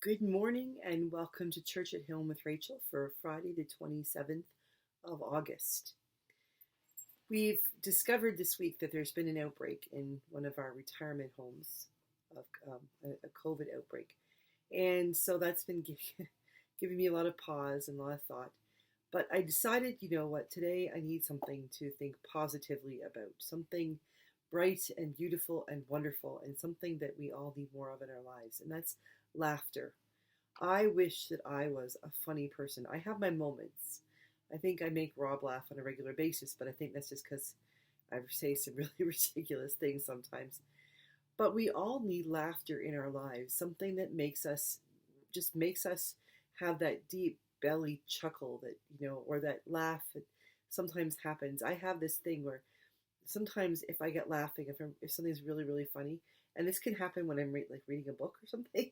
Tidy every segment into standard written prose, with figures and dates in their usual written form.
Good morning and welcome to Church at Home with Rachel for Friday, the 27th of August. We've discovered this week that there's been an outbreak in one of our retirement homes of a COVID outbreak. And so that's been giving me a lot of pause and a lot of thought. But I decided, you know what, today I need something to think positively about, something bright and beautiful and wonderful, and something that we all need more of in our lives, and that's laughter. I wish that I was a funny person. I have my moments. I think I make Rob laugh on a regular basis, but I think that's just because I say some really ridiculous things sometimes. But we all need laughter in our lives, something that makes us have that deep belly chuckle that, or that laugh that sometimes happens. I have this thing where sometimes if I get laughing, if something's really, really funny, and this can happen when I'm reading a book or something,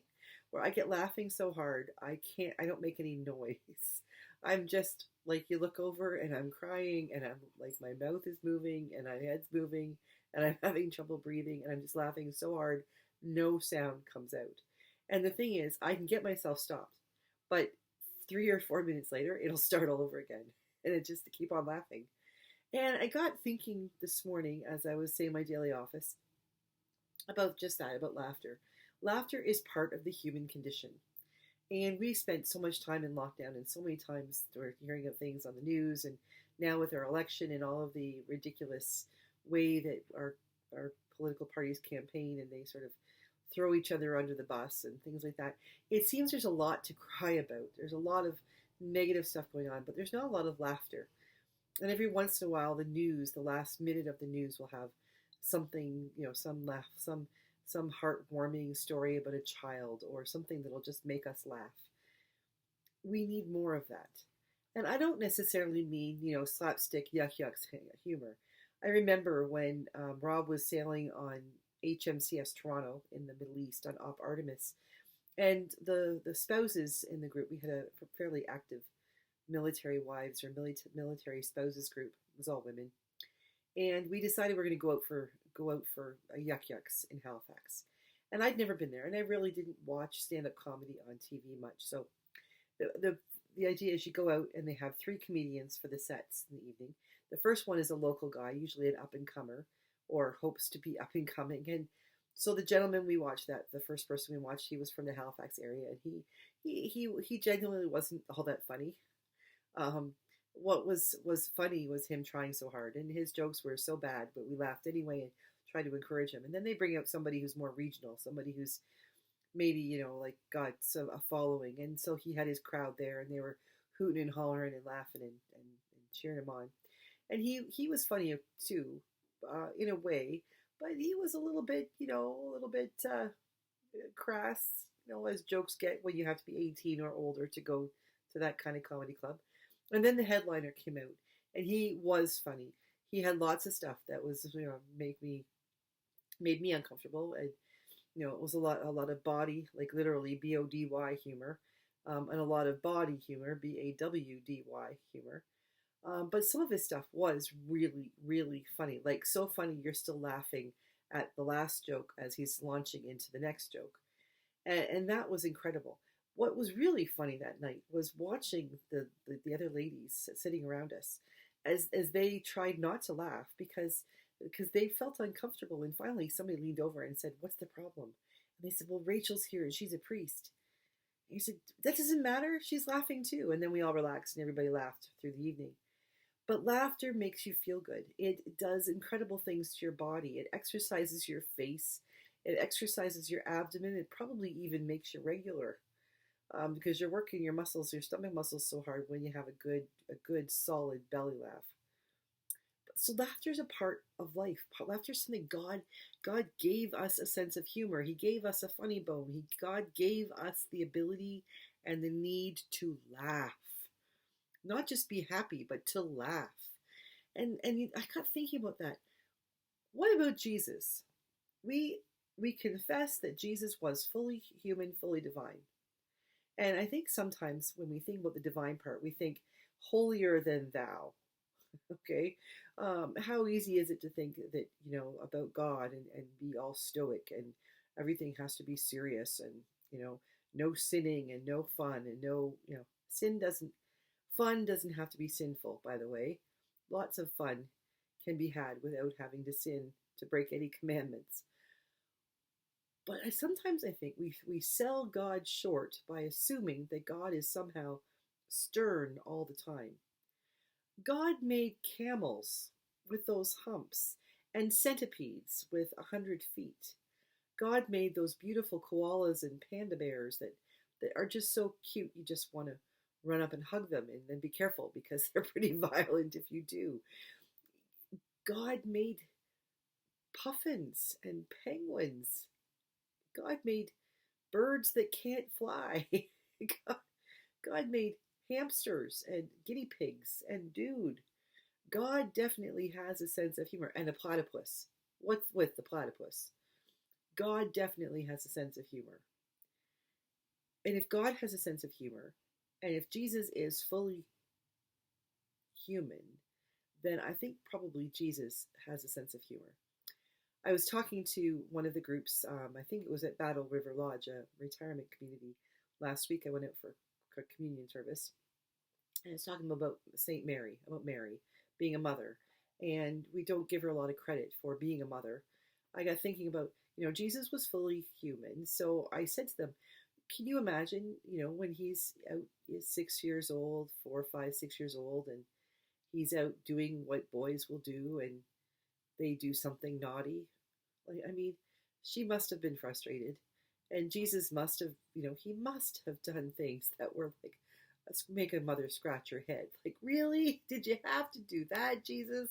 where I get laughing so hard, I don't make any noise. I'm just like, you look over and I'm crying and I'm like, my mouth is moving and my head's moving and I'm having trouble breathing and I'm just laughing so hard, no sound comes out. And the thing is, I can get myself stopped, but 3 or 4 minutes later, it'll start all over again. And it just to keep on laughing. And I got thinking this morning as I was saying my daily office about just that, about laughter. Laughter is part of the human condition. And we spent so much time in lockdown, and so many times we're hearing of things on the news, and now with our election and all of the ridiculous way that our political parties campaign and they sort of throw each other under the bus and things like that. It seems there's a lot to cry about. There's a lot of negative stuff going on, but there's not a lot of laughter. And every once in a while, the last minute of the news will have something, some laugh, some heartwarming story about a child or something that'll just make us laugh. We need more of that. And I don't necessarily mean, slapstick yuck yucks humor. I remember when Rob was sailing on HMCS Toronto in the Middle East on Op Artemis, and the spouses in the group, we had a fairly active military wives or military spouses group. It was all women, and we decided we're going to go out for a Yuk Yuk's in Halifax. And I'd never been there, and I really didn't watch stand-up comedy on TV much. So the idea is you go out and they have three comedians for the sets in the evening. The first one is a local guy, usually an up-and-comer, or hopes to be up-and-coming. And so the gentleman we watched, the first person we watched, he was from the Halifax area, and he genuinely wasn't all that funny. What was funny was him trying so hard, and his jokes were so bad, but we laughed anyway and tried to encourage him. And then they bring out somebody who's more regional, somebody who's maybe like got a following, and so he had his crowd there, and they were hooting and hollering and laughing and cheering him on. And he was funny too, in a way, but he was a little bit crass, as jokes get when you have to be 18 or older to go to that kind of comedy club. And then the headliner came out, and he was funny. He had lots of stuff that was, made me uncomfortable. And it was a lot of body, like literally body humor, and a lot of body humor, bawdy humor. But some of his stuff was really, really funny. Like so funny, you're still laughing at the last joke as he's launching into the next joke, and that was incredible. What was really funny that night was watching the other ladies sitting around us as they tried not to laugh because they felt uncomfortable. And finally somebody leaned over and said, "What's the problem?" And they said, "Well, Rachel's here and she's a priest." And he said, "That doesn't matter. She's laughing too." And then we all relaxed and everybody laughed through the evening. But laughter makes you feel good. It does incredible things to your body. It exercises your face. It exercises your abdomen. It probably even makes you regular, because you're working your muscles, your stomach muscles, so hard when you have a good solid belly laugh. So laughter is a part of life. Laughter is something God gave us a sense of humor. He gave us a funny bone. God gave us the ability and the need to laugh, not just be happy, but to laugh. And I got thinking about that. What about Jesus? We confess that Jesus was fully human, fully divine. And I think sometimes when we think about the divine part, we think holier than thou. Okay, how easy is it to think that about God and be all stoic and everything has to be serious and no sinning and no fun and no, fun doesn't have to be sinful, by the way. Lots of fun can be had without having to sin to break any commandments. But sometimes I think we sell God short by assuming that God is somehow stern all the time. God made camels with those humps and centipedes with 100 feet. God made those beautiful koalas and panda bears that are just so cute you just want to run up and hug them, and then be careful because they're pretty violent if you do. God made puffins and penguins. God made birds that can't fly. God made hamsters and guinea pigs, and dude, God definitely has a sense of humor. And a platypus. What's with the platypus? God definitely has a sense of humor. And if God has a sense of humor, and if Jesus is fully human, then I think probably Jesus has a sense of humor. I was talking to one of the groups, I think it was at Battle River Lodge, a retirement community, last week. I went out for a communion service, and I was talking about St. Mary, about Mary being a mother, and we don't give her a lot of credit for being a mother. I got thinking about, Jesus was fully human, so I said to them, can you imagine, when he's out, he's 6 years old, 4, 5, 6 years old, and he's out doing what boys will do, and they do something naughty. I mean, she must have been frustrated, and Jesus must have, he must have done things that were like, let's make a mother scratch her head. Like, really? Did you have to do that, Jesus?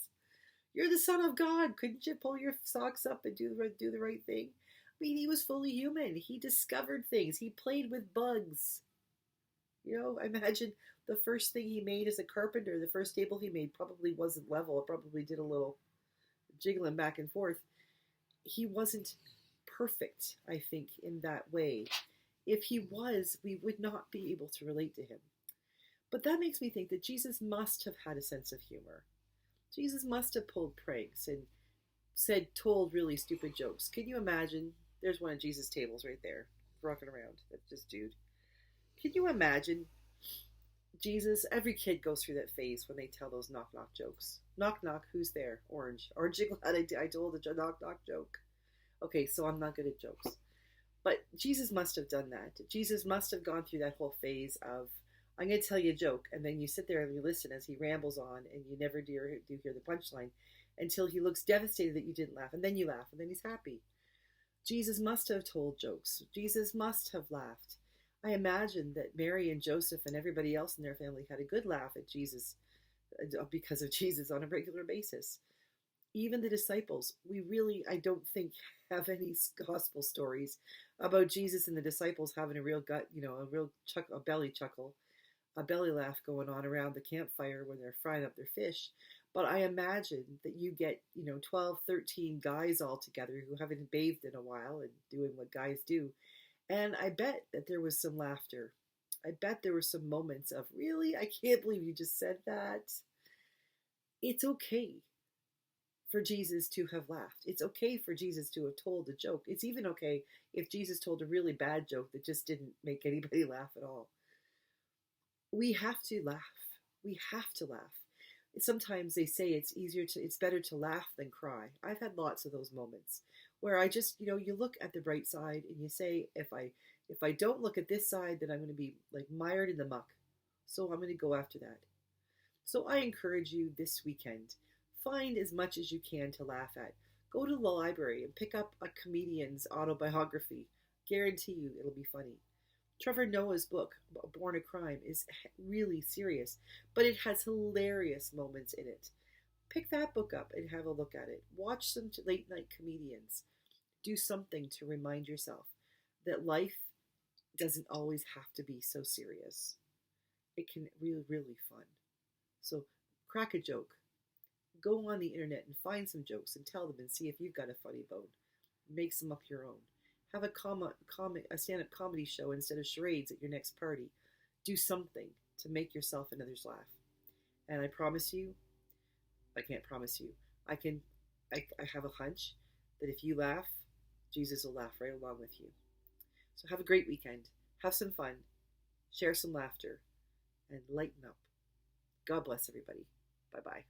You're the Son of God. Couldn't you pull your socks up and do the right thing? I mean, he was fully human. He discovered things. He played with bugs. I imagine the first thing he made as a carpenter, the first table he made probably wasn't level. It probably did a little jiggling back and forth. He wasn't perfect, I think, in that way. If he was, we would not be able to relate to him. But that makes me think that Jesus must have had a sense of humor. Jesus must have pulled pranks and told really stupid jokes. Can you imagine? There's one of Jesus' tables right there, rocking around. That's just dude. Can you imagine Jesus? Every kid goes through that phase when they tell those knock knock jokes. Knock knock, who's there? Orange. Orange, glad I told a knock knock joke. Okay, so I'm not good at jokes. But Jesus must have done that. Jesus must have gone through that whole phase of, I'm going to tell you a joke, and then you sit there and you listen as he rambles on, and you never do hear the punchline until he looks devastated that you didn't laugh, and then you laugh, and then he's happy. Jesus must have told jokes. Jesus must have laughed. I imagine that Mary and Joseph and everybody else in their family had a good laugh at Jesus because of Jesus on a regular basis. Even the disciples, I don't think, have any gospel stories about Jesus and the disciples having a real a belly chuckle, a belly laugh going on around the campfire when they're frying up their fish. But I imagine that you get, 12, 13 guys all together who haven't bathed in a while and doing what guys do. And I bet that there was some laughter. I bet there were some moments of, really? I can't believe you just said that. It's okay for Jesus to have laughed. It's okay for Jesus to have told a joke. It's even okay if Jesus told a really bad joke that just didn't make anybody laugh at all. We have to laugh. We have to laugh. Sometimes they say it's better to laugh than cry. I've had lots of those moments where I just, you look at the bright side and you say, if I don't look at this side, then I'm going to be like mired in the muck. So I'm going to go after that. So I encourage you this weekend, find as much as you can to laugh at. Go to the library and pick up a comedian's autobiography. Guarantee you it'll be funny. Trevor Noah's book, Born a Crime, is really serious, but it has hilarious moments in it. Pick that book up and have a look at it. Watch some late night comedians. Do something to remind yourself that life doesn't always have to be so serious. It can really, really fun. So crack a joke. Go on the internet and find some jokes and tell them and see if you've got a funny bone. Make some up your own. Have a stand-up comedy show instead of charades at your next party. Do something to make yourself and others laugh. And I promise you, I can't promise you, I have a hunch that if you laugh, Jesus will laugh right along with you. So have a great weekend. have some fun, share some laughter, and lighten up. God bless everybody. Bye-bye.